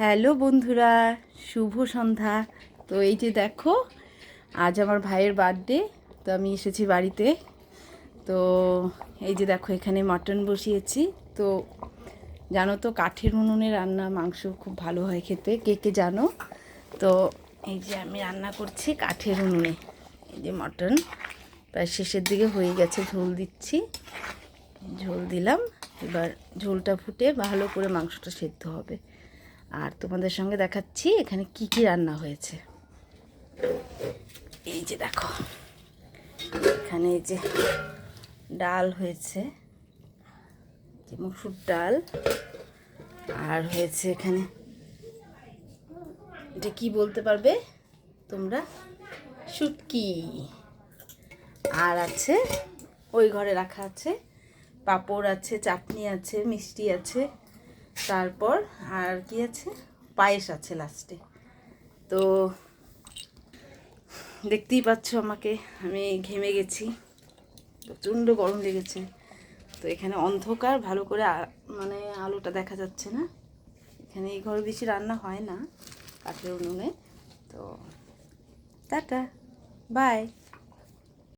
Hello বন্ধুরা, শুভ সন্ধ্যা। তো এই যে দেখো, আজ আমার ভাইয়ের বার্থডে। তো আমি এসেছি বাড়িতে। তো এই যে দেখো, এখানে মাটন বসিয়েছি। তো জানো তো, কাঠের উনুনে রান্না মাংস খুব ভালো হয় খেতে, কে কে জানো? তো এই যে আমি রান্না করছি কাঠের উনুনে। এই যে মাটন প্রায় শেষের দিকে হয়ে গেছে, ঝোল দিচ্ছি। ঝোল দিলাম, এবার ঝোলটা ফুটে ভালো করে মাংসটা সেদ্ধ হবে। আর তোমাদের সঙ্গে দেখাচ্ছি এখানে কি কি রান্না হয়েছে। এই যে দেখো, এখানে এই যে ডাল হয়েছে, যে মসুর ডাল। আর হয়েছে এখানে, এটা কি বলতে পারবে তোমরা? শুটকি। আর আছে, ওই ঘরে রাখা আছে পাঁপড় আছে, চাটনি আছে, মিষ্টি আছে, তারপর আর কি আছে, পায়েস আছে লাস্টে। তো দেখতেই পাচ্ছ আমাকে, আমি ঘেমে গেছি, প্রচণ্ড গরম লেগেছে। তো এখানে অন্ধকার, ভালো করে মানে আলোটা দেখা যাচ্ছে না। এখানে এই ঘরে বেশি রান্না হয় না কাঠের উনুনে। তো টাটা, বাই।